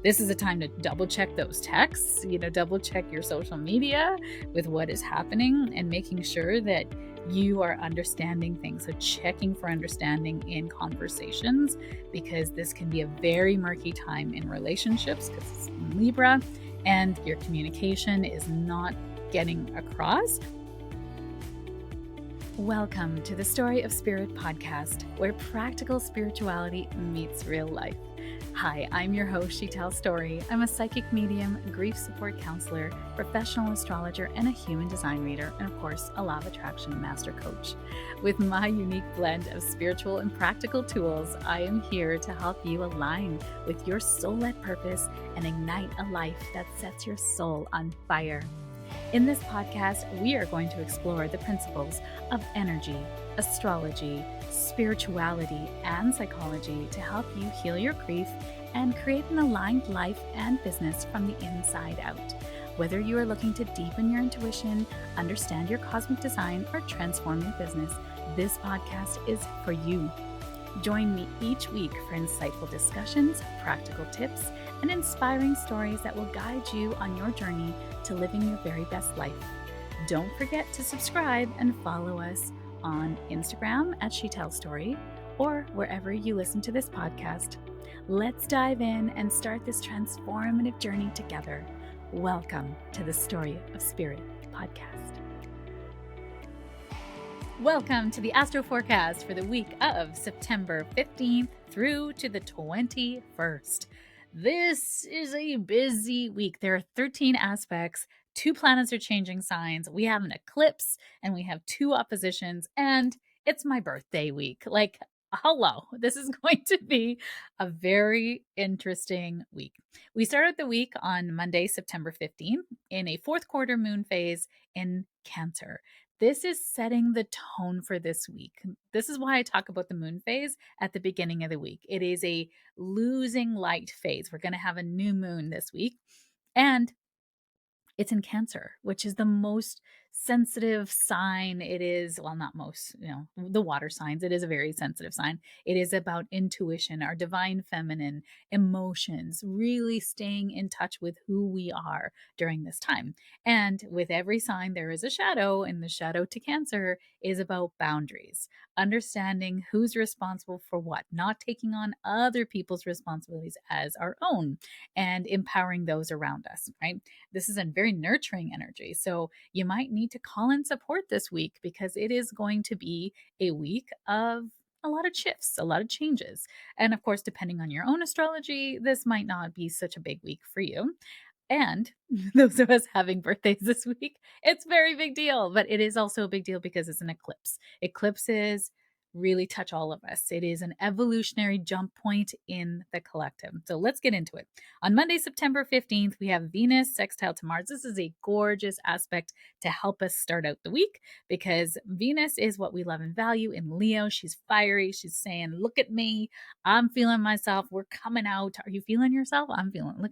This is a time to double check those texts, double check your social media with what is happening and making sure that you are understanding things. So checking for understanding in conversations, because this can be a very murky time in relationships because it's in Libra and your communication is not getting across. Welcome to the Story of Spirit podcast, where practical spirituality meets real life. Hi, I'm your host, She Tells Story. I'm a psychic medium, grief support counselor, professional astrologer, and a human design reader, and of course, a law of attraction master coach. With my unique blend of spiritual and practical tools, I am here to help you align with your soul-led purpose and ignite a life that sets your soul on fire. In this podcast, we are going to explore the principles of energy, astrology, spirituality, and psychology to help you heal your grief and create an aligned life and business from the inside out. Whether you are looking to deepen your intuition, understand your cosmic design, or transform your business, this podcast is for you. Join me each week for insightful discussions, practical tips, and inspiring stories that will guide you on your journey to living your very best life. Don't forget to subscribe and follow us on Instagram at She Tells Story or wherever you listen to this podcast. Let's dive in and start this transformative journey together. Welcome to the Story of Spirit podcast. Welcome to the Astro forecast for the week of September 15th through to the 21st. This is a busy week. There are 13 aspects. 2 planets are changing signs. We have an eclipse and we have 2 oppositions, and it's my birthday week. Hello, this is going to be a very interesting week. We started the week on Monday, September 15th, in a 4th quarter moon phase in Cancer. This is setting the tone for this week. This is why I talk about the moon phase at the beginning of the week. It is a losing light phase. We're going to have a new moon this week, and it's in Cancer, which is the most sensitive sign. It is, well, not most, the water signs. It is a very sensitive sign. It is about intuition, our divine feminine, emotions, really staying in touch with who we are during this time. And with every sign, there is a shadow, and the shadow to Cancer is about boundaries, understanding who's responsible for what, not taking on other people's responsibilities as our own, and empowering those around us, right? This is a very nurturing energy. So you might need to call in support this week, because it is going to be a week of a lot of shifts, a lot of changes. And of course, depending on your own astrology, this might not be such a big week for you. And those of us having birthdays this week, it's a very big deal, but it is also a big deal because it's an eclipse. Eclipses really touch all of us. It is an evolutionary jump point in the collective. So let's get into it. On Monday, September 15th, we have Venus sextile to Mars. This is a gorgeous aspect to help us start out the week, because Venus is what we love and value in Leo. She's fiery. She's saying, look at me. I'm feeling myself. We're coming out. Are you feeling yourself? I'm feeling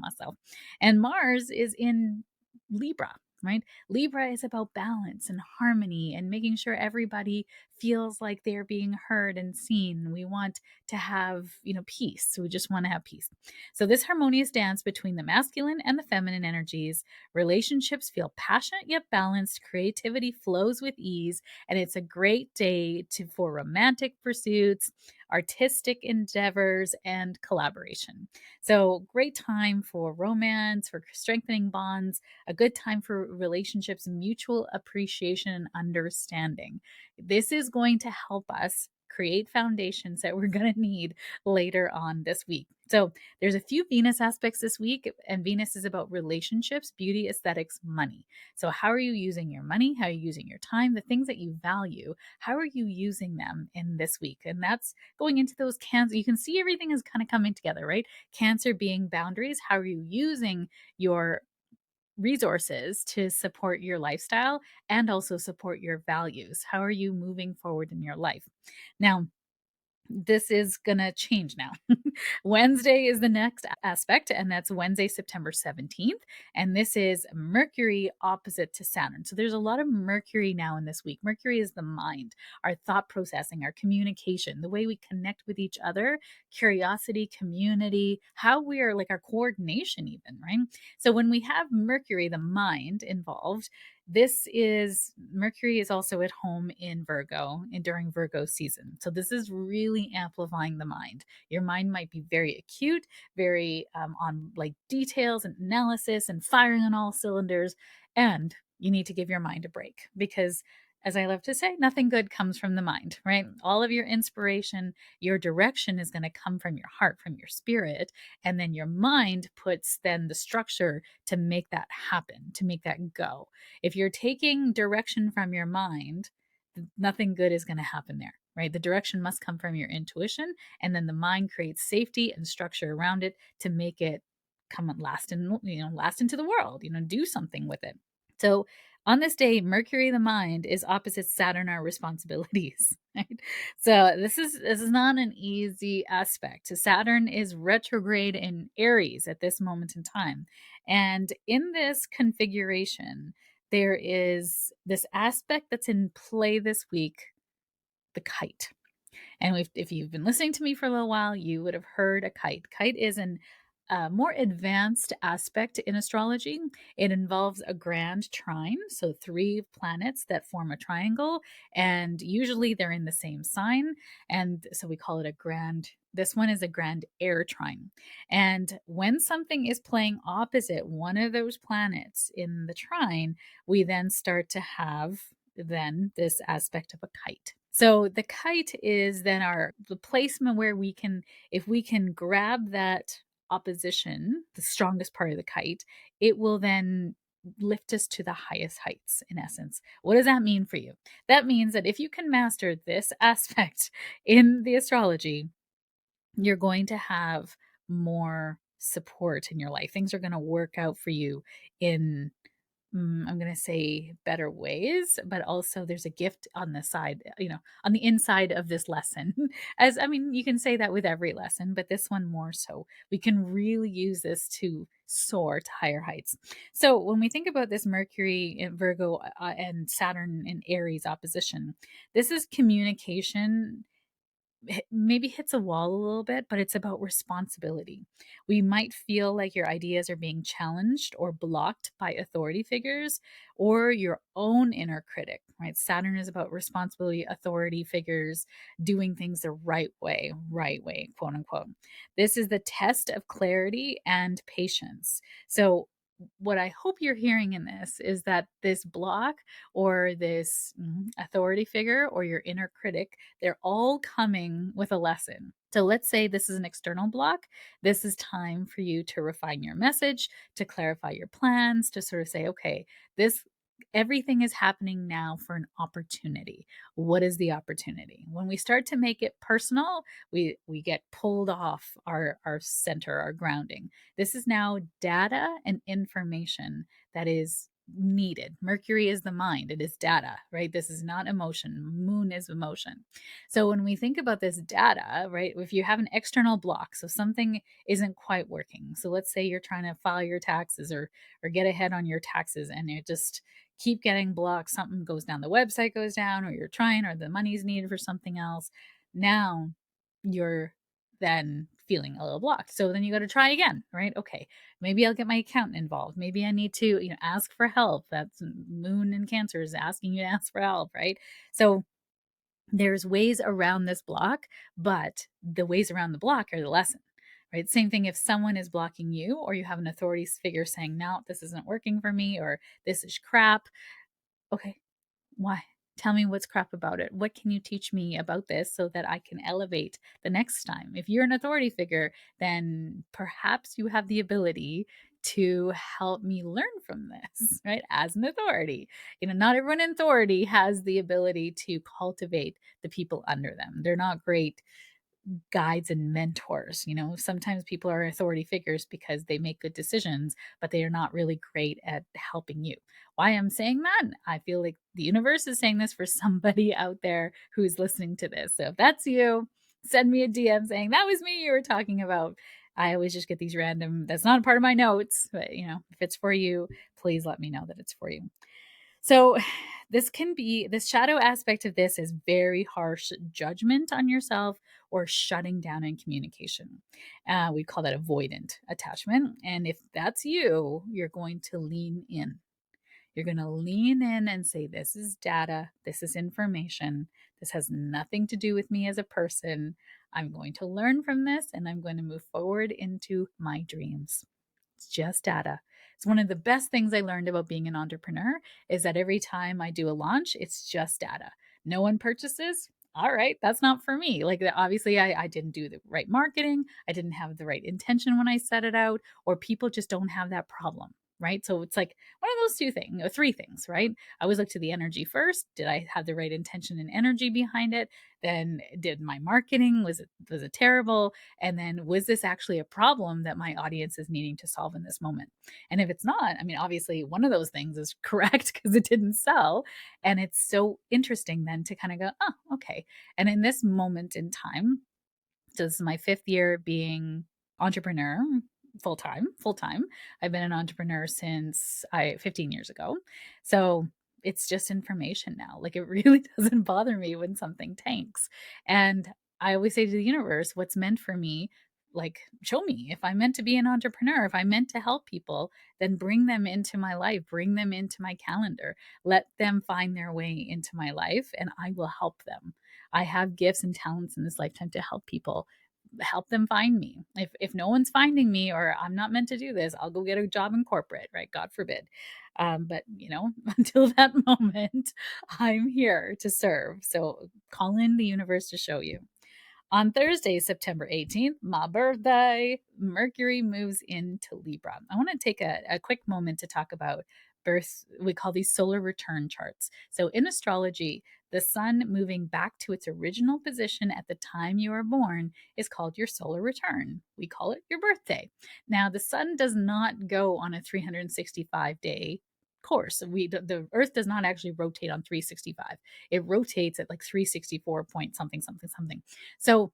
myself. And Mars is in Libra, right? Libra is about balance and harmony and making sure everybody feels like they're being heard and seen. We want to have, peace. So we just want to have peace. So this harmonious dance between the masculine and the feminine energies, relationships feel passionate yet balanced, creativity flows with ease, and it's a great day for romantic pursuits, artistic endeavors, and collaboration. So great time for romance, for strengthening bonds, a good time for relationships, mutual appreciation and understanding. This is going to help us create foundations that we're going to need later on this week. So there's a few Venus aspects this week, and Venus is about relationships, beauty, aesthetics, money. So how are you using your money? How are you using your time? The things that you value, how are you using them in this week? And that's going into those Cancer. You can see everything is kind of coming together, right? Cancer being boundaries. How are you using your resources to support your lifestyle and also support your values? How are you moving forward in your life? Now, this is going to change now. Wednesday is the next aspect, and that's Wednesday, September 17th. And this is Mercury opposite to Saturn. So there's a lot of Mercury now in this week. Mercury is the mind, our thought processing, our communication, the way we connect with each other, curiosity, community, how we are like our coordination, even, right? So when we have Mercury, the mind, involved, this is Mercury is also at home in Virgo and during Virgo season. So this is really amplifying the mind. Your mind might be very acute, very on like details and analysis and firing on all cylinders. And you need to give your mind a break because, as I love to say, nothing good comes from the mind, right? All of your inspiration, your direction is going to come from your heart, from your spirit. And then your mind puts then the structure to make that happen, to make that go. If you're taking direction from your mind, nothing good is going to happen there, right? The direction must come from your intuition, and then the mind creates safety and structure around it to make it come and last in, last into the world, do something with it. So on this day, Mercury, the mind, is opposite Saturn, our responsibilities. Right? So this is not an easy aspect. Saturn is retrograde in Aries at this moment in time, and in this configuration, there is this aspect that's in play this week: the kite. And if you've been listening to me for a little while, you would have heard a kite. Kite is an more advanced aspect in astrology. It involves a grand trine, so three planets that form a triangle, and usually they're in the same sign. And so we call it a grand. This one is a grand air trine. And when something is playing opposite one of those planets in the trine, we then start to have then this aspect of a kite. So the kite is then the placement where we can, if we can grab that opposition, the strongest part of the kite, it will then lift us to the highest heights, in essence. What does that mean for you? That means that if you can master this aspect in the astrology, you're going to have more support in your life. Things are going to work out for you in I'm going to say better ways, but also there's a gift on the side, on the inside of this lesson. As I mean, you can say that with every lesson, but this one more so. We can really use this to soar to higher heights. So when we think about this Mercury in Virgo and Saturn in Aries opposition, this is communication maybe hits a wall a little bit, but it's about responsibility. We might feel like your ideas are being challenged or blocked by authority figures or your own inner critic, right? Saturn is about responsibility, authority figures, doing things the right way, quote unquote. This is the test of clarity and patience. So, what I hope you're hearing in this is that this block or this authority figure or your inner critic, they're all coming with a lesson. So let's say this is an external block. This is time for you to refine your message, to clarify your plans, to sort of say, okay, this everything is happening now for an opportunity. What is the opportunity? When we start to make it personal, we get pulled off our center, our grounding. This is now data and information that is needed. Mercury is the mind, it is data, right? This is not emotion. Moon is emotion. So when we think about this data, right, if you have an external block, so something isn't quite working. So let's say you're trying to file your taxes or get ahead on your taxes and it just keep getting blocked. Something goes down, the website goes down, or you're trying, or the money's needed for something else. Now you're then feeling a little blocked. So then you got to try again, right? Okay, maybe I'll get my accountant involved. Maybe I need to, ask for help. That's Moon and Cancer is asking you to ask for help, right? So there's ways around this block, but the ways around the block are the lesson. Right? Same thing if someone is blocking you or you have an authority figure saying, no, this isn't working for me or this is crap. Okay, why? Tell me what's crap about it. What can you teach me about this so that I can elevate the next time? If you're an authority figure, then perhaps you have the ability to help me learn from this, right? As an authority. Not everyone in authority has the ability to cultivate the people under them. They're not great guides and mentors. Sometimes people are authority figures because they make good decisions, but they are not really great at helping you. Why I'm saying that? I feel like the universe is saying this for somebody out there who's listening to this. So if that's you, send me a DM saying that was me you were talking about. I always just get these random, that's not a part of my notes, but if it's for you, please let me know that it's for you. So, this shadow aspect of this is very harsh judgment on yourself or shutting down in communication. We call that avoidant attachment. And if that's you, you're going to lean in. You're going to lean in and say, this is data, this is information, this has nothing to do with me as a person. I'm going to learn from this and I'm going to move forward into my dreams. It's just data. It's one of the best things I learned about being an entrepreneur is that every time I do a launch, it's just data. No one purchases. All right, that's not for me. Like, obviously, I didn't do the right marketing. I didn't have the right intention when I set it out, or people just don't have that problem, right? So it's like one of those two things, or three things, right? I always look to the energy first. Did I have the right intention and energy behind it? Then did my marketing, was it terrible? And then was this actually a problem that my audience is needing to solve in this moment? And if it's not, I mean, obviously one of those things is correct because it didn't sell. And it's so interesting then to kind of go, oh, okay. And in this moment in time, so this is my fifth year being entrepreneur full time. I've been an entrepreneur since 15 years ago. So it's just information now. Like, it really doesn't bother me when something tanks. And I always say to the universe, what's meant for me, like, show me. If I'm meant to be an entrepreneur, if I'm meant to help people, then bring them into my life, bring them into my calendar, let them find their way into my life, and I will help them. I have gifts and talents in this lifetime to help them find me. If no one's finding me, or I'm not meant to do this, I'll go get a job in corporate, right? God forbid. But until that moment, I'm here to serve. So call in the universe to show you. On Thursday, September 18th, my birthday, Mercury moves into Libra. I want to take a quick moment to talk about birth. We call these solar return charts. So in astrology, the sun moving back to its original position at the time you are born is called your solar return. We call it your birthday. Now, the sun does not go on a 365-day course. The Earth does not actually rotate on 365. It rotates at like 364 point something something something. So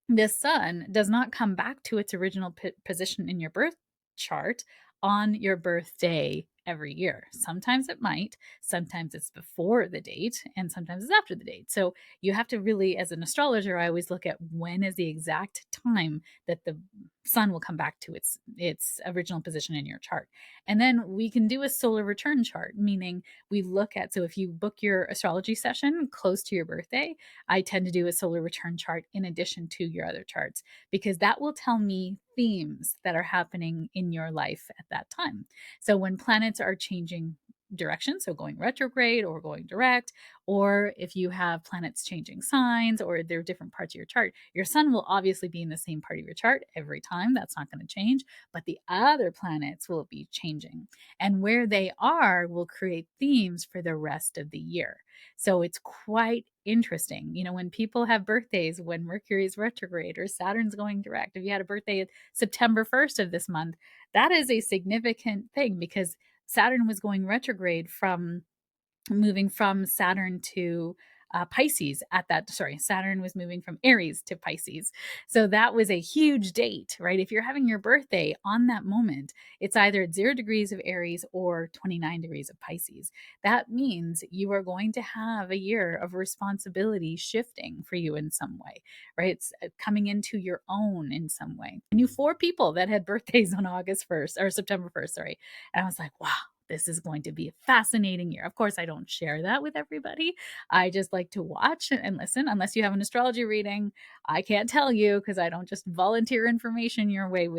the sun does not come back to its original position in your birth chart on your birthday every year. Sometimes it might, sometimes it's before the date, and sometimes it's after the date. So you have to really, as an astrologer, I always look at when is the exact time that the sun will come back to its original position in your chart. And then we can do a solar return chart, meaning we look at, so if you book your astrology session close to your birthday, I tend to do a solar return chart in addition to your other charts, because that will tell me themes that are happening in your life at that time. So when planets are changing direction, so going retrograde or going direct, or if you have planets changing signs, or they're different parts of your chart, your sun will obviously be in the same part of your chart every time. That's not going to change, but the other planets will be changing. And where they are will create themes for the rest of the year. So it's quite interesting. When people have birthdays when Mercury is retrograde or Saturn's going direct, if you had a birthday September 1st of this month, that is a significant thing, because Saturn was going retrograde from moving from Saturn to Pisces Saturn was moving from Aries to Pisces. So that was a huge date, right? If you're having your birthday on that moment, it's either 0 degrees of Aries or 29 degrees of Pisces. That means you are going to have a year of responsibility shifting for you in some way, right? It's coming into your own in some way. I knew 4 people that had birthdays on August 1st or September 1st, sorry. And I was like, wow, this is going to be a fascinating year. Of course, I don't share that with everybody. I just like to watch and listen. Unless you have an astrology reading, I can't tell you, because I don't just volunteer information your way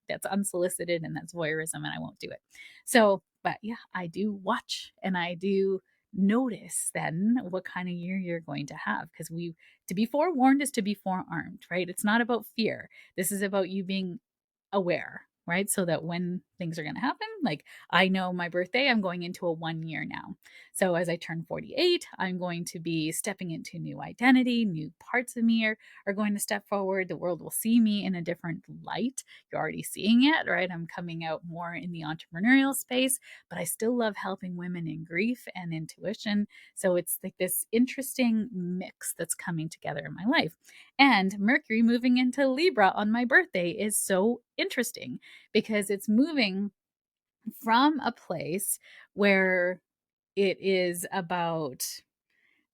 that's unsolicited, and that's voyeurism, and I won't do it. So, but yeah, I do watch, and I do notice then what kind of year you're going to have, because to be forewarned is to be forearmed, right? It's not about fear. This is about you being aware, right? So that when things are going to happen, like I know my birthday, I'm going into a 1 year now. So as I turn 48, I'm going to be stepping into new identity, new parts of me are going to step forward. The world will see me in a different light. You're already seeing it, right? I'm coming out more in the entrepreneurial space, but I still love helping women in grief and intuition. So it's like this interesting mix that's coming together in my life. And Mercury moving into Libra on my birthday is so interesting because it's moving from a place where it is about,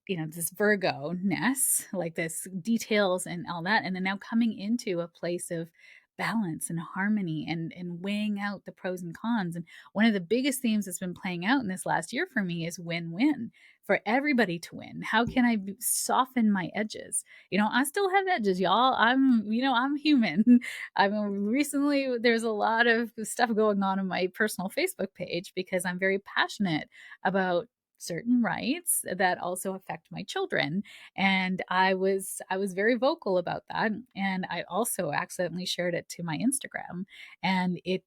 this Virgo ness, like this details and all that. And then now coming into a place of balance and harmony and weighing out the pros and cons. And one of the biggest themes that's been playing out in this last year for me is win-win, for everybody to win. How can I soften my edges? I still have edges, y'all. I'm human. I mean, recently there's a lot of stuff going on my personal Facebook page because I'm very passionate about certain rights that also affect my children, and I was very vocal about that, and I also accidentally shared it to my Instagram, and it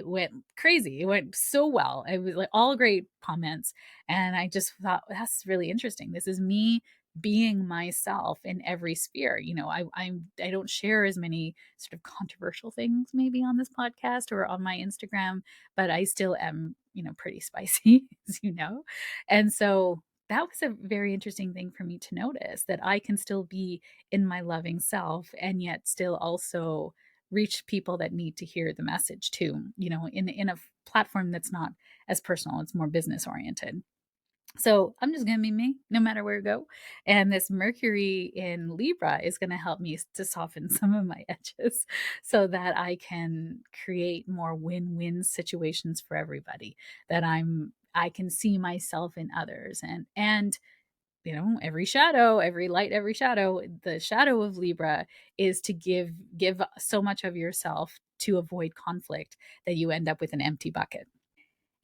went crazy. It went so well. It was like all great comments, and I just thought that's really interesting. This is me being myself in every sphere. I don't share as many sort of controversial things maybe on this podcast or on my Instagram, but I still am, pretty spicy, as you know. And so that was a very interesting thing for me to notice, that I can still be in my loving self and yet still also reach people that need to hear the message too, in a platform that's not as personal, it's more business oriented. So I'm just going to be me no matter where I go. And this Mercury in Libra is going to help me to soften some of my edges so that I can create more win-win situations for everybody, that I can see myself in others, and every shadow, every light, every shadow, the shadow of Libra is to give so much of yourself to avoid conflict that you end up with an empty bucket.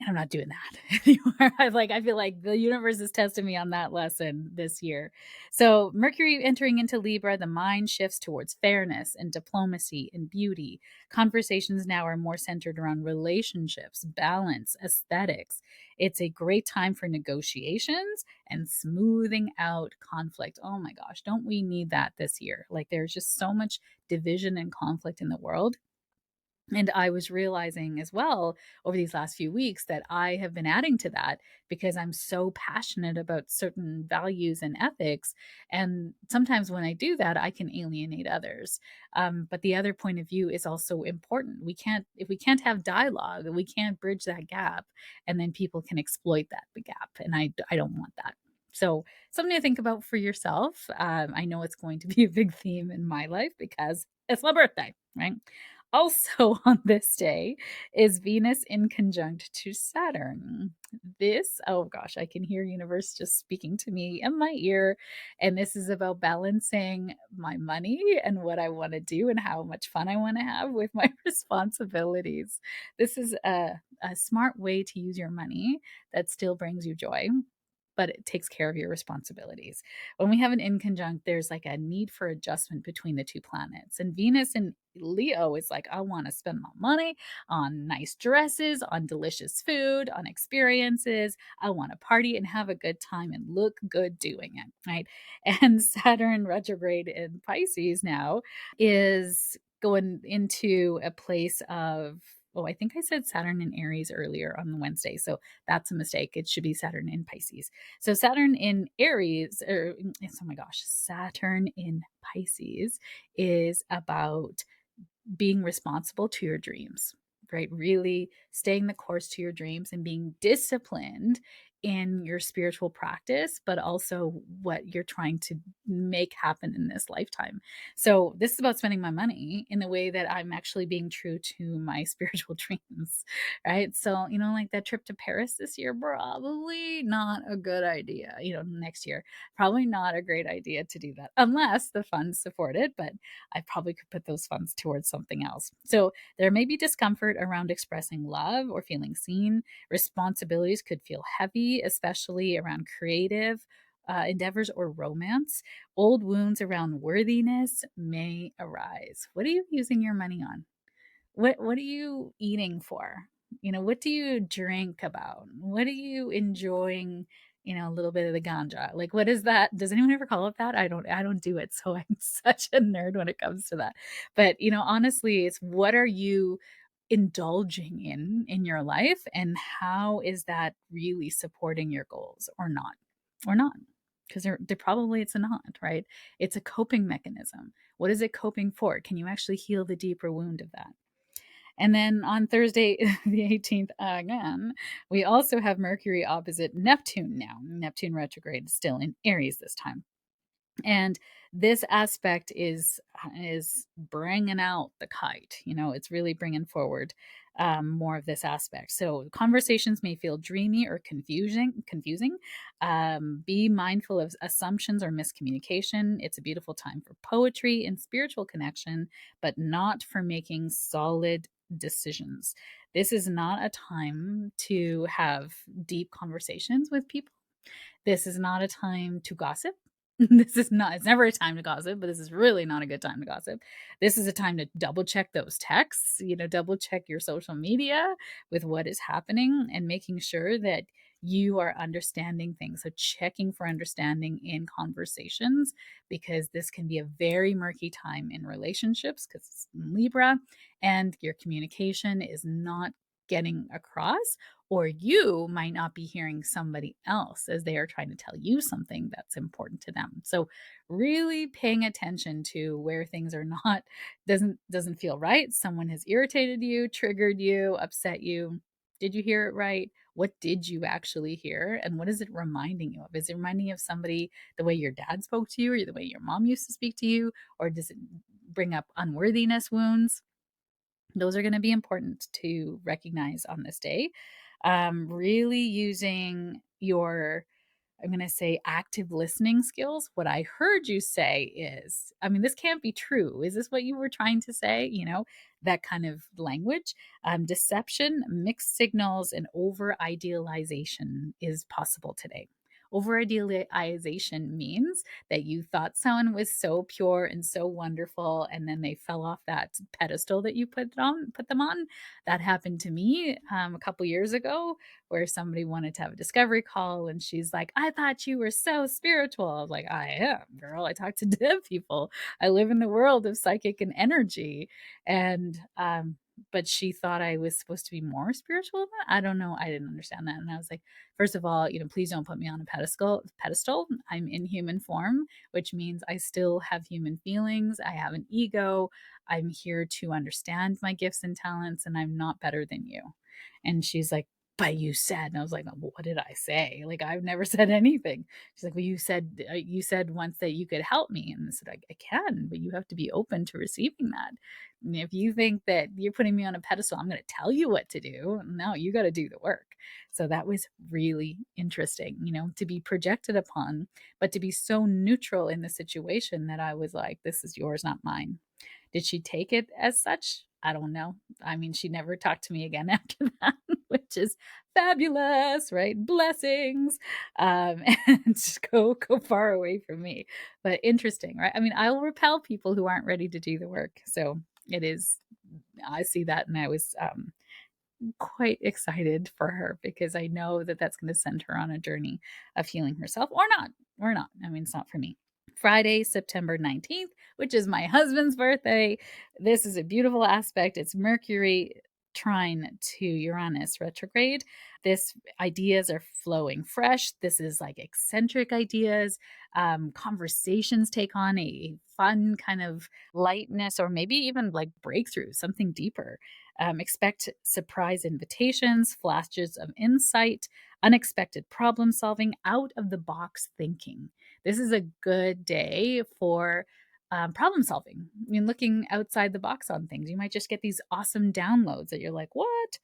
And I'm not doing that anymore. I feel like the universe is testing me on that lesson this year. So Mercury entering into Libra, the mind shifts towards fairness and diplomacy and beauty. Conversations now are more centered around relationships, balance, aesthetics. It's a great time for negotiations and smoothing out conflict. Oh my gosh, don't we need that this year? Like there's just so much division and conflict in the world, and I was realizing as well over these last few weeks that I have been adding to that because I'm so passionate about certain values and ethics. And sometimes when I do that, I can alienate others. But the other point of view is also important. If we can't have dialogue, we can't bridge that gap, and then people can exploit that gap. And I don't want that. So, something to think about for yourself. I know it's going to be a big theme in my life because it's my birthday, right? Also, on this day is Venus in conjunct to Saturn. Oh gosh, I can hear universe just speaking to me in my ear. And this is about balancing my money and what I want to do and how much fun I want to have with my responsibilities. This is a smart way to use your money that still brings you joy, but it takes care of your responsibilities. When we have an inconjunct, there's like a need for adjustment between the two planets. And Venus in Leo is like, I want to spend my money on nice dresses, on delicious food, on experiences. I want to party and have a good time and look good doing it, right? And Saturn retrograde in Pisces now is going into a place of, oh, I think I said Saturn in Aries earlier on the Wednesday. So that's a mistake. It should be Saturn in Pisces. So Saturn in Aries, oh my gosh, Saturn in Pisces is about being responsible to your dreams, right? Really staying the course to your dreams and being disciplined in your spiritual practice, but also what you're trying to make happen in this lifetime. So, this is about spending my money in the way that I'm actually being true to my spiritual dreams, right? So, like that trip to Paris this year, probably not a good idea. Next year, probably not a great idea to do that unless the funds support it. But I probably could put those funds towards something else. So there may be discomfort around expressing love or feeling seen. Responsibilities could feel heavy, especially around creative endeavors or romance. Old wounds around worthiness may arise. What are you using your money on? what are you eating for? What do you drink about? What are you enjoying? A little bit of the ganja. Like, what is that? Does anyone ever call it that? I don't do it. So I'm such a nerd when it comes to that. But, honestly, it's what are you indulging in your life, and how is that really supporting your goals or not? Or not? Because they're probably it's a not, right? It's a coping mechanism. What is it coping for? Can you actually heal the deeper wound of that? And then on Thursday, the 18th, again, we also have Mercury opposite Neptune now. Neptune retrograde still in Aries this time. And this aspect is bringing out the kite. It's really bringing forward more of this aspect. So conversations may feel dreamy or confusing. Be mindful of assumptions or miscommunication. It's a beautiful time for poetry and spiritual connection, but not for making solid decisions. This is not a time to have deep conversations with people. This is not a time to gossip. It's never a time to gossip, but this is really not a good time to gossip. This is a time to double check those texts, double check your social media with what is happening and making sure that you are understanding things. So, checking for understanding in conversations, because this can be a very murky time in relationships because it's in Libra and your communication is not getting across, or you might not be hearing somebody else as they are trying to tell you something that's important to them. So really paying attention to where things are not doesn't feel right. Someone has irritated you, triggered you, upset you. Did you hear it right? What did you actually hear? And what is it reminding you of? Is it reminding you of somebody, the way your dad spoke to you, or the way your mom used to speak to you? Or does it bring up unworthiness wounds? Those are going to be important to recognize on this day. Really using your, I'm going to say, active listening skills. What I heard you say is, this can't be true. Is this what you were trying to say? That kind of language. Deception, mixed signals, and over idealization is possible today. Over idealization means that you thought someone was so pure and so wonderful, and then they fell off that pedestal that you put them on. That happened to me a couple years ago, where somebody wanted to have a discovery call, and she's like, I thought you were so spiritual. I was like, I am, girl. I talk to dead people. I live in the world of psychic and energy. And but she thought I was supposed to be more spiritual than that. I don't know. I didn't understand that. And I was like, first of all, please don't put me on a pedestal. I'm in human form, which means I still have human feelings. I have an ego. I'm here to understand my gifts and talents, and I'm not better than you. And she's like, but you said, and I was like, well, what did I say? Like, I've never said anything. She's like, well, you said once that you could help me. And I said, I can, but you have to be open to receiving that. And if you think that you're putting me on a pedestal, I'm going to tell you what to do. No, you got to do the work. So that was really interesting, to be projected upon, but to be so neutral in the situation that I was like, this is yours, not mine. Did she take it as such? I don't know. She never talked to me again after that, which is fabulous, right? Blessings. And just go far away from me. But interesting, right? I'll repel people who aren't ready to do the work. So it is, I see that, and I was quite excited for her, because I know that that's going to send her on a journey of healing herself, or not. It's not for me. Friday, September 19th, which is my husband's birthday. This is a beautiful aspect. It's Mercury trine to Uranus retrograde. This ideas are flowing fresh. This is like eccentric ideas. Conversations take on a fun kind of lightness, or maybe even like breakthrough, something deeper. Expect surprise invitations, flashes of insight, unexpected problem solving, out of the box thinking. This is a good day for problem solving. Looking outside the box on things. You might just get these awesome downloads that you're like, what?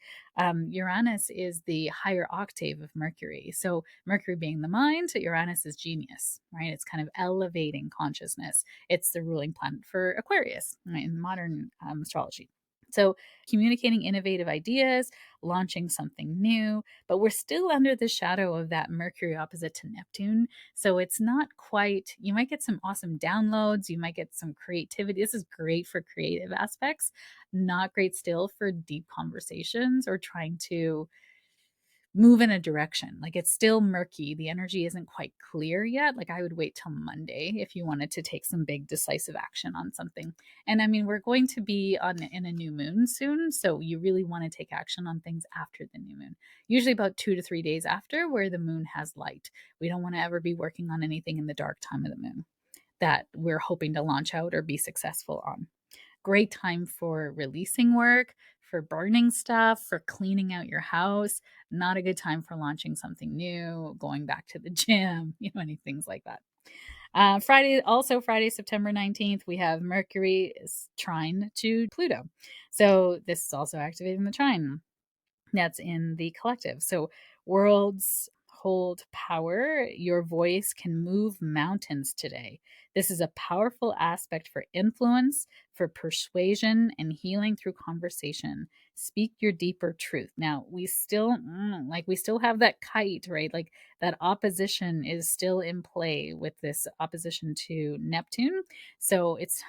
Uranus is the higher octave of Mercury. So, Mercury being the mind, Uranus is genius, right? It's kind of elevating consciousness. It's the ruling planet for Aquarius, right, in modern astrology. So, communicating innovative ideas, launching something new, but we're still under the shadow of that Mercury opposite to Neptune. So, it's not quite, you might get some awesome downloads, you might get some creativity. This is great for creative aspects, not great still for deep conversations or trying to move in a direction. Like it's still murky. The energy isn't quite clear yet. Like I would wait till Monday if you wanted to take some big decisive action on something. And I mean, we're going to be on in a new moon soon, so you really want to take action on things after the new moon. Usually about 2 to 3 days after where the moon has light. We don't want to ever be working on anything in the dark time of the moon that we're hoping to launch out or be successful on. Great time for releasing work, for burning stuff, for cleaning out your house. Not a good time for launching something new, going back to the gym, any things like that. Friday, September 19th, we have Mercury is trine to Pluto. So this is also activating the trine that's in the collective. So worlds hold power. Your voice can move mountains today. This is a powerful aspect for influence, for persuasion, and healing through conversation. Speak your deeper truth. Now, we still have that kite, right? Like that opposition is still in play with this opposition to Neptune. So it's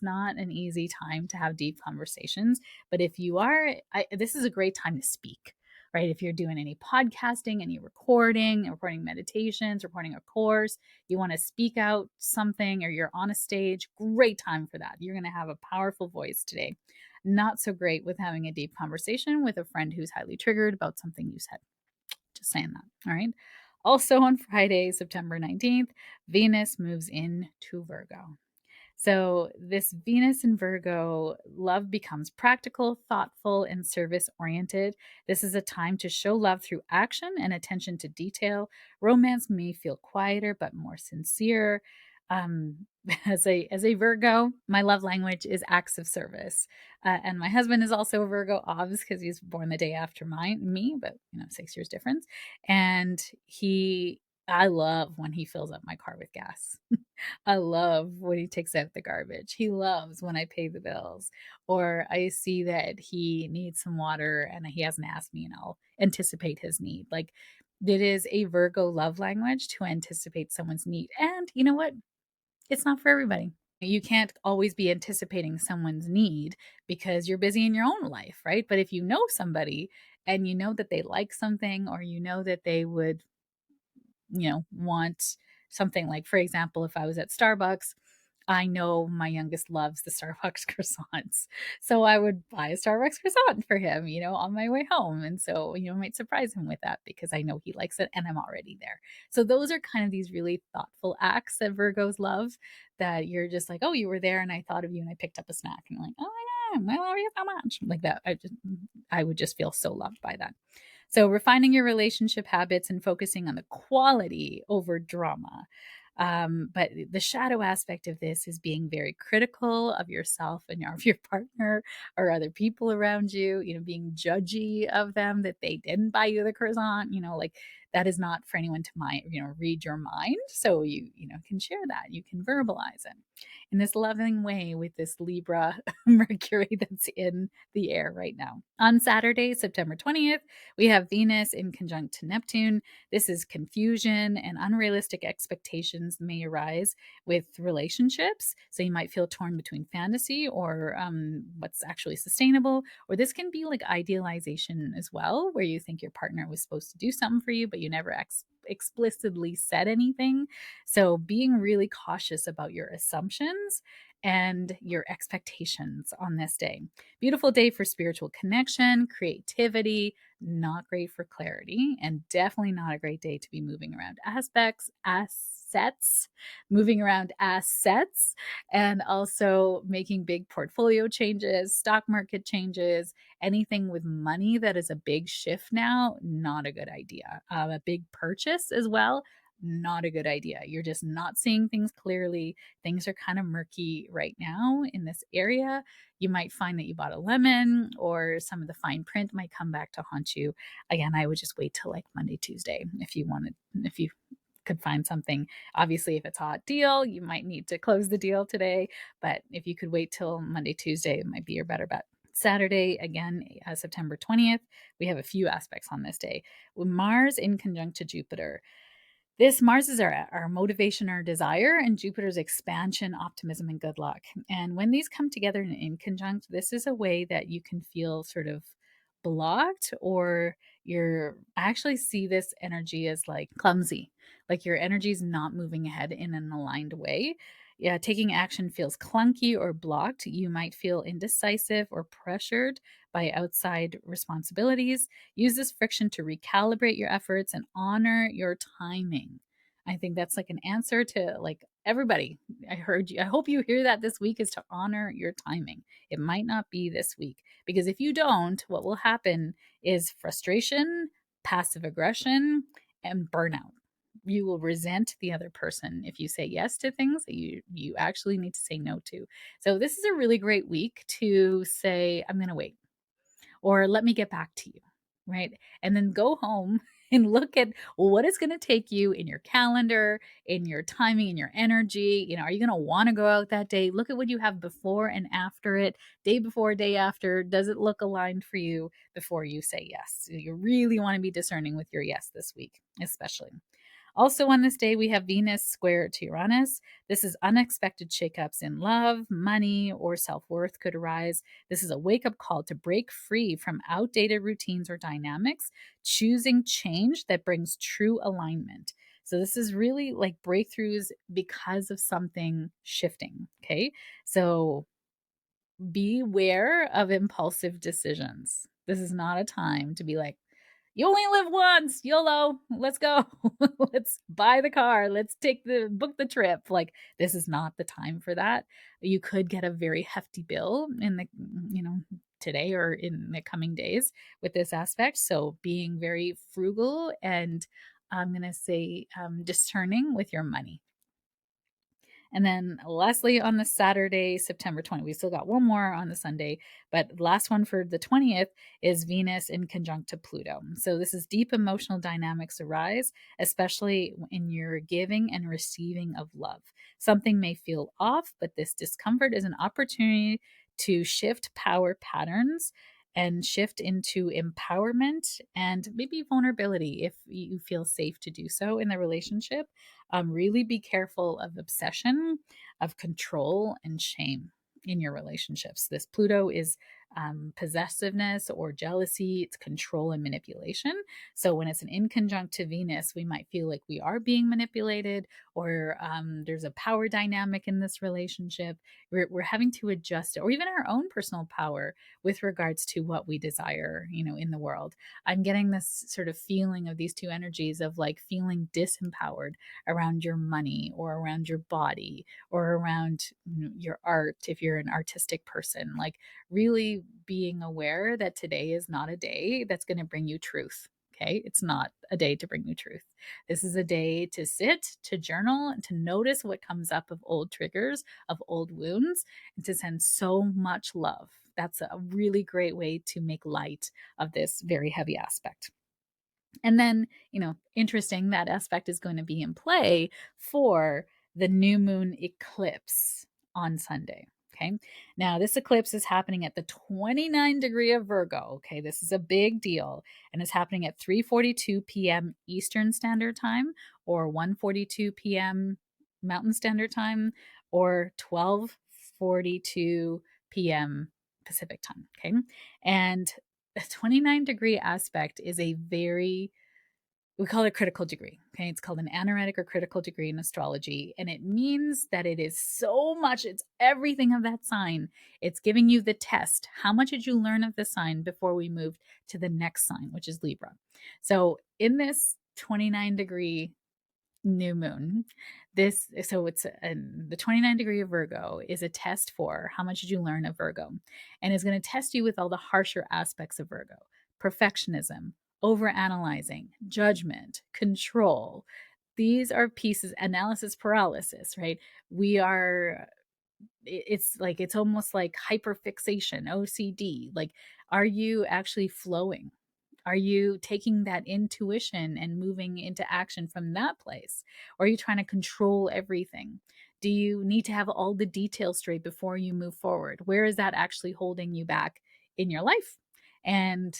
not an easy time to have deep conversations, but if you are, this is a great time to speak, right? If you're doing any podcasting, any recording meditations, recording a course, you want to speak out something or you're on a stage, great time for that. You're going to have a powerful voice today. Not so great with having a deep conversation with a friend who's highly triggered about something you said. Just saying that. All right. Also on Friday, September 19th, Venus moves into Virgo. So, this Venus in Virgo, love becomes practical, thoughtful, and service oriented. This is a time to show love through action and attention to detail. Romance may feel quieter but more sincere. Um, as a Virgo, my love language is acts of service, and my husband is also a Virgo, obviously, because he's born the day after me, but 6 years difference. And I love when he fills up my car with gas. I love when he takes out the garbage. He loves when I pay the bills or I see that he needs some water and he hasn't asked me and I'll anticipate his need. Like it is a Virgo love language to anticipate someone's need. And you know what? It's not for everybody. You can't always be anticipating someone's need because you're busy in your own life, right? But if you know somebody and you know that they like something or you know that they would want something like, for example, if I was at Starbucks, I know my youngest loves the Starbucks croissants. So I would buy a Starbucks croissant for him, on my way home. And so, I might surprise him with that because I know he likes it and I'm already there. So those are kind of these really thoughtful acts that Virgos love that you're just like, oh, you were there and I thought of you and I picked up a snack and you're like, oh my God, I love you so much. Like that. I would just feel so loved by that. So, refining your relationship habits and focusing on the quality over drama. But the shadow aspect of this is being very critical of yourself and of your partner or other people around you, being judgy of them that they didn't buy you the croissant, like that is not for anyone to read your mind. So you can share that, you can verbalize it in this loving way with this Libra Mercury that's in the air right now. On Saturday, September 20th, we have Venus in conjunct to Neptune. This is confusion and unrealistic expectations may arise with relationships. So you might feel torn between fantasy or what's actually sustainable. Or this can be like idealization as well, where you think your partner was supposed to do something for you, but you never explicitly said anything. So being really cautious about your assumptions and your expectations on this day. Beautiful day for spiritual connection, creativity, not great for clarity, and definitely not a great day to be moving around assets, and also making big portfolio changes, stock market changes, anything with money that is a big shift now, not a good idea. A big purchase as well, not a good idea. You're just not seeing things clearly. Things are kind of murky right now in this area. You might find that you bought a lemon or some of the fine print might come back to haunt you. Again, I would just wait till like Monday, Tuesday if you could find something. Obviously, if it's a hot deal, you might need to close the deal today. But if you could wait till Monday, Tuesday, it might be your better bet. Saturday, again, September 20th, we have a few aspects on this day. With Mars in conjunct to Jupiter. This Mars is our motivation, our desire, and Jupiter's expansion, optimism, and good luck. And when these come together in conjunct, this is a way that you can feel sort of blocked, or I actually see this energy as like clumsy, like your energy is not moving ahead in an aligned way. Yeah, taking action feels clunky or blocked. You might feel indecisive or pressured by outside responsibilities. Use this friction to recalibrate your efforts and honor your timing. I think that's like an answer to like everybody. I heard you. I hope you hear that this week is to honor your timing. It might not be this week, because if you don't, what will happen is frustration, passive aggression, and burnout. You will resent the other person if you say yes to things that you actually need to say no to. So this is a really great week to say, I'm going to wait, or let me get back to you, right? And then go home and look at what it's going to take you in your calendar, in your timing, in your energy. Are you going to want to go out that day? Look at what you have before and after it, day before, day after. Does it look aligned for you before you say yes? You really want to be discerning with your yes this week, especially. Also, on this day, we have Venus square to Uranus. This is unexpected shakeups in love, money, or self worth could arise. This is a wake up call to break free from outdated routines or dynamics, choosing change that brings true alignment. So, this is really like breakthroughs because of something shifting. Okay. So, beware of impulsive decisions. This is not a time to be like, you only live once, YOLO, let's go. Let's buy the car, let's book the trip. Like, this is not the time for that. You could get a very hefty bill in the, today or in the coming days with this aspect. So being very frugal and I'm going to say discerning with your money. And then lastly, on the Saturday, September 20th, we still got one more on the Sunday, but last one for the 20th is Venus in conjunct to Pluto. So this is deep emotional dynamics arise, especially in your giving and receiving of love. Something may feel off, but this discomfort is an opportunity to shift power patterns and shift into empowerment and maybe vulnerability if you feel safe to do so in the relationship. Really be careful of obsession, of control, and shame in your relationships. This Pluto is possessiveness or jealousy, it's control and manipulation. So when it's an inconjunct to Venus, we might feel like we are being manipulated, or there's a power dynamic in this relationship. We're having to adjust it, or even our own personal power with regards to what we desire, in the world. I'm getting this sort of feeling of these two energies of like feeling disempowered around your money or around your body or around your art if you're an artistic person. Like, really being aware that today is not a day that's going to bring you truth. Okay, it's not a day to bring you truth. This is a day to sit, to journal, and to notice what comes up of old triggers, of old wounds, and to send so much love. That's a really great way to make light of this very heavy aspect. And then, interesting, that aspect is going to be in play for the new moon eclipse on Sunday. Okay. Now, this eclipse is happening at the 29 degree of Virgo. Okay. This is a big deal. And it's happening at 3:42 p.m. Eastern Standard Time, or 1:42 p.m. Mountain Standard Time, or 12:42 p.m. Pacific Time. Okay. And the 29-degree aspect is we call it a critical degree. Okay. It's called an anaretic or critical degree in astrology. And it means that it is so much, it's everything of that sign. It's giving you the test. How much did you learn of the sign before we moved to the next sign, which is Libra? So in this 29-degree new moon, the 29 degree of Virgo is a test for how much did you learn of Virgo, and is going to test you with all the harsher aspects of Virgo: perfectionism, over analyzing, judgment, control. These are pieces, analysis paralysis, right? We are it's almost like hyperfixation, OCD. Like, are you actually flowing? Are you taking that intuition and moving into action from that place? Or are you trying to control everything? Do you need to have all the details straight before you move forward? Where is that actually holding you back in your life. And,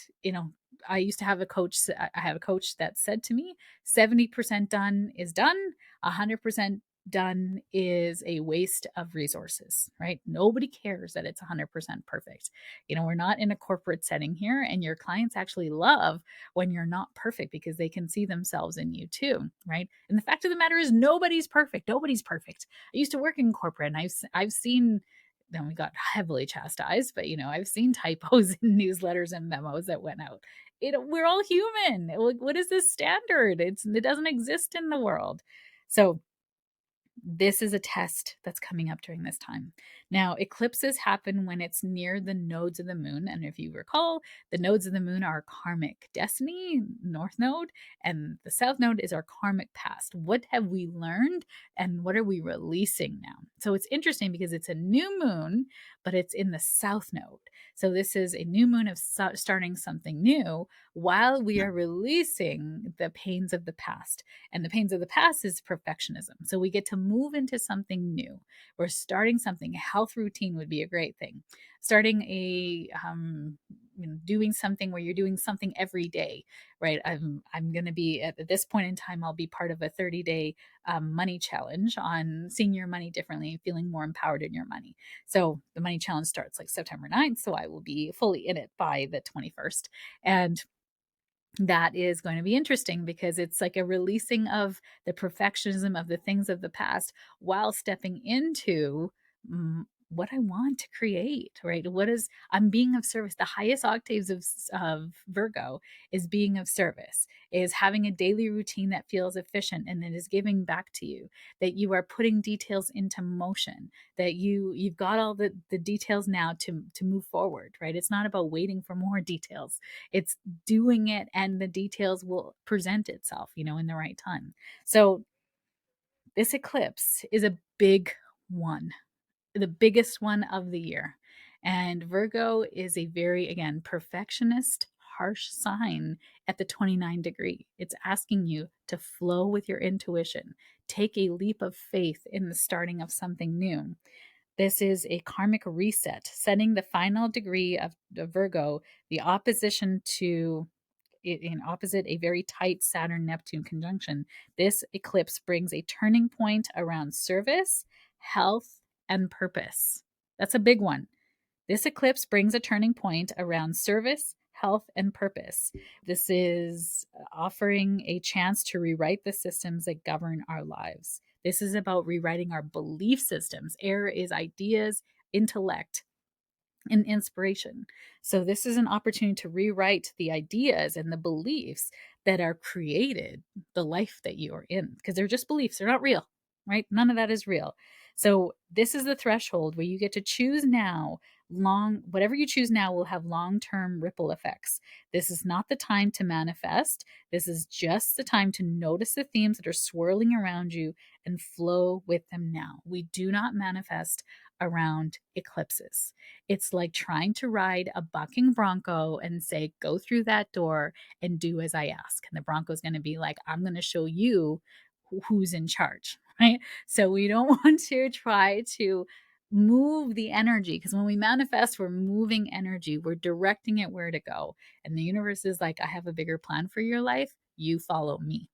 I used to have a coach. I have a coach that said to me, 70% done is done, 100% done is a waste of resources, right? Nobody cares that it's 100% perfect. We're not in a corporate setting here, and your clients actually love when you're not perfect because they can see themselves in you too, right? And the fact of the matter is, nobody's perfect. Nobody's perfect. I used to work in corporate, and I've seen. Then we got heavily chastised, but I've seen typos in newsletters and memos that went out. We're all human. What is this standard? It doesn't exist in the world. So this is a test that's coming up during this time. Now, eclipses happen when it's near the nodes of the moon. And if you recall, the nodes of the moon are karmic destiny, north node, and the south node is our karmic past. What have we learned and what are we releasing now? So it's interesting because it's a new moon, but it's in the south node. So this is a new moon of starting something new while we are releasing the pains of the past. And the pains of the past is perfectionism. So we get to move into something new. We're starting something. A health routine would be a great thing. Starting doing something where you're doing something every day, right? I'm going to be at this point in time, I'll be part of a 30-day money challenge on seeing your money differently, feeling more empowered in your money. So the money challenge starts like September 9th. So I will be fully in it by the 21st. And that is going to be interesting because it's like a releasing of the perfectionism of the things of the past while stepping into what I want to create, right? I'm being of service. The highest octaves of Virgo is being of service, is having a daily routine that feels efficient and that is giving back to you, that you are putting details into motion, that you've got all the details now to move forward, right? It's not about waiting for more details. It's doing it, and the details will present itself, in the right time. So this eclipse is a big one, the biggest one of the year. And Virgo is a very, again, perfectionist, harsh sign at the 29 degree. It's asking you to flow with your intuition, take a leap of faith in the starting of something new. This is a karmic reset, setting the final degree of Virgo, the opposition to in opposite a very tight Saturn Neptune conjunction. This eclipse brings a turning point around service, health, and purpose. That's a big one. This eclipse brings a turning point around service, health, and purpose. This is offering a chance to rewrite the systems that govern our lives. This is about rewriting our belief systems. Air is ideas, intellect, and inspiration. So, this is an opportunity to rewrite the ideas and the beliefs that are created the life that you are in, because they're just beliefs, they're not real, right? None of that is real. So, this is the threshold where you get to choose now. Whatever you choose now will have long-term ripple effects. This is not the time to manifest. This is just the time to notice the themes that are swirling around you and flow with them now. We do not manifest around eclipses. It's like trying to ride a bucking bronco and say, go through that door and do as I ask. And the bronco's going to be like, I'm going to show you who's in charge, right? So we don't want to try to move the energy, because when we manifest, we're moving energy, we're directing it where to go. And the universe is like, I have a bigger plan for your life. You follow me.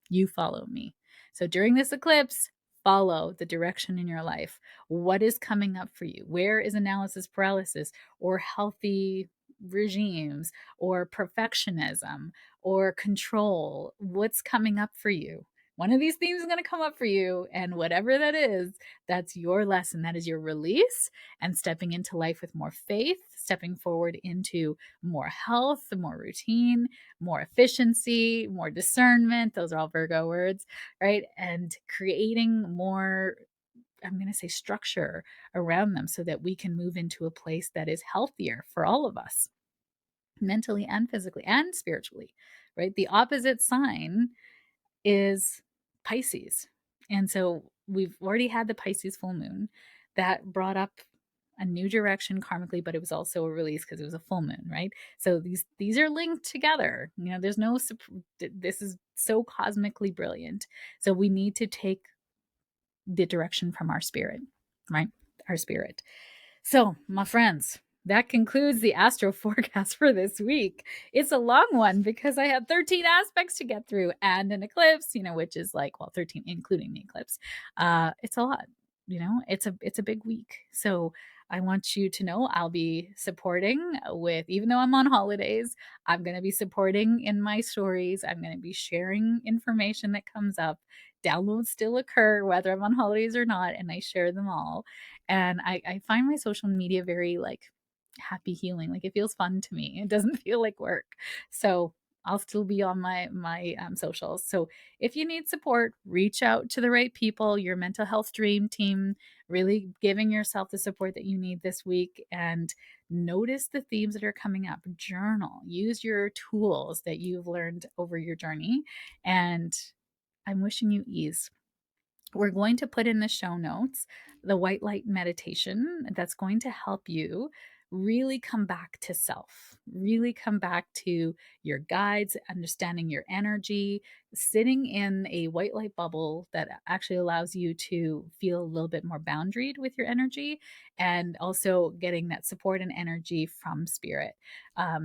You follow me. So during this eclipse, follow the direction in your life. What is coming up for you? Where is analysis paralysis or healthy regimes or perfectionism or control? What's coming up for you? One of these themes is going to come up for you. And whatever that is, that's your lesson. That is your release and stepping into life with more faith, stepping forward into more health, more routine, more efficiency, more discernment. Those are all Virgo words, right? And creating more, I'm going to say, structure around them so that we can move into a place that is healthier for all of us, mentally and physically and spiritually, right? The opposite sign is Pisces. And so we've already had the Pisces full moon that brought up a new direction karmically, but it was also a release because it was a full moon, right? So these are linked together. There's no, this is so cosmically brilliant. So we need to take the direction from our spirit, right? Our spirit. So, my friends, that concludes the astro forecast for this week. It's a long one because I had 13 aspects to get through and an eclipse, which is like, well, 13 including the eclipse. It's a lot, it's a big week. So I want you to know I'll be supporting with, even though I'm on holidays, I'm going to be supporting in my stories. I'm going to be sharing information that comes up. Downloads still occur whether I'm on holidays or not, and I share them all. And I find my social media very like happy healing. Like it feels fun to me. It doesn't feel like work. So I'll still be on my socials. So if you need support, reach out to the right people, your mental health dream team, really giving yourself the support that you need this week, and notice the themes that are coming up. Journal, use your tools that you've learned over your journey, and I'm wishing you ease. We're going to put in the show notes the white light meditation that's going to help you really come back to self, really come back to your guides, understanding your energy, sitting in a white light bubble that actually allows you to feel a little bit more boundaried with your energy, and also getting that support and energy from spirit.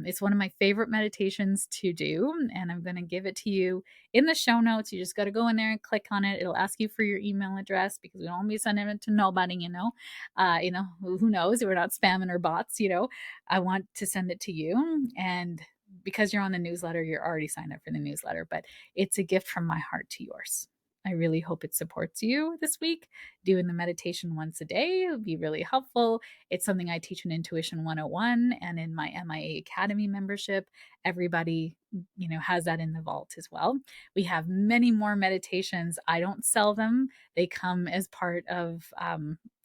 It's one of my favorite meditations to do, and I'm going to give it to you in the show notes. You just got to go in there and click on it. It'll ask you for your email address because we don't want to be sending it to nobody, who knows? We're not spamming or bots, I want to send it to you. And because you're on the newsletter, you're already signed up for the newsletter, but it's a gift from my heart to yours. I really hope it supports you this week. Doing the meditation once a day would be really helpful. It's something I teach in Intuition 101 and in my MIA Academy membership. Everybody, has that in the vault as well. We have many more meditations. I don't sell them. They come as part of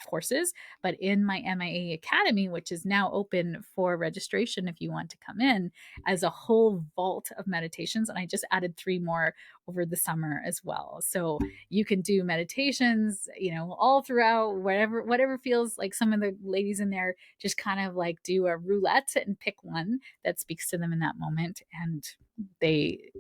courses, but in my MIA Academy, which is now open for registration if you want to come in, as a whole vault of meditations. And I just added 3 more over the summer as well. So you can do meditations, all throughout, whatever feels like. Some of the ladies in there just kind of like do a roulette and pick one that speaks to them in that moment. And they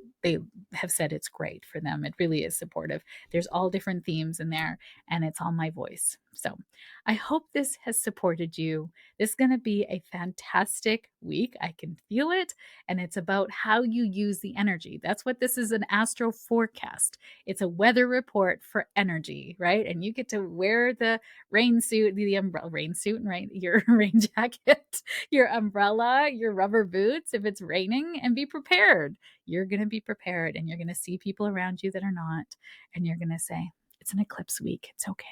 have said it's great for them. It really is supportive. There's all different themes in there, and it's all my voice. So I hope this has supported you. This is going to be a fantastic week. I can feel it. And it's about how you use the energy. That's what this is, an astro forecast. It's a weather report for energy, right? And you get to wear the rain suit, the umbrella, rain suit, right? Your rain jacket, your umbrella, your rubber boots if it's raining, and be prepared. You're going to be prepared, and you're going to see people around you that are not. And you're going to say, it's an eclipse week. It's okay.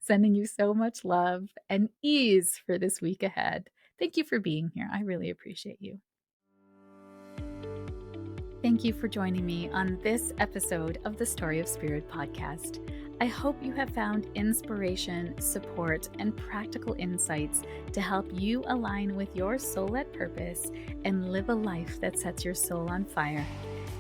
Sending you so much love and ease for this week ahead. Thank you for being here. I really appreciate you. Thank you for joining me on this episode of the Story of Spirit podcast. I hope you have found inspiration, support, and practical insights to help you align with your soul-led purpose and live a life that sets your soul on fire.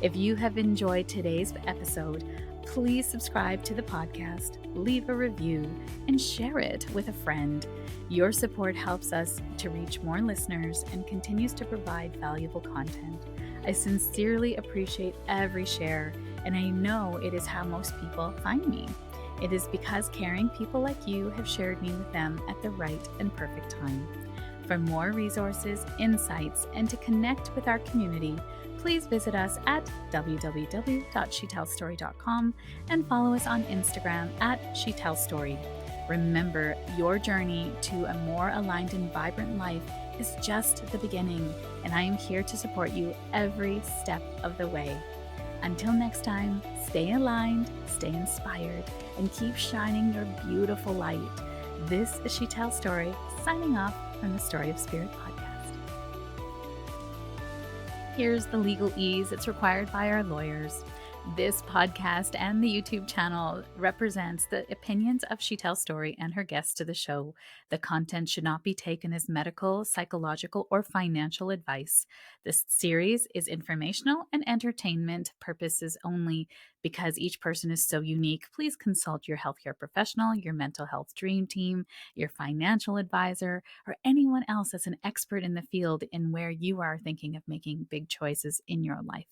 If you have enjoyed today's episode, please subscribe to the podcast, leave a review, and share it with a friend. Your support helps us to reach more listeners and continues to provide valuable content. I sincerely appreciate every share, and I know it is how most people find me. It is because caring people like you have shared me with them at the right and perfect time. For more resources, insights, and to connect with our community, please visit us at www.shetellstory.com and follow us on Instagram at shetellstory. Remember, your journey to a more aligned and vibrant life is just the beginning, and I am here to support you every step of the way. Until next time, stay aligned, stay inspired, and keep shining your beautiful light. This is Shetell Story, signing off from the Story of Spirit podcast. Here's the legal ease that's required by our lawyers. This podcast and the YouTube channel represents the opinions of Shetell Story and her guests to the show. The content should not be taken as medical, psychological, or financial advice. This series is informational and entertainment purposes only. Because each person is so unique, please consult your healthcare professional, your mental health dream team, your financial advisor, or anyone else that's an expert in the field in where you are thinking of making big choices in your life.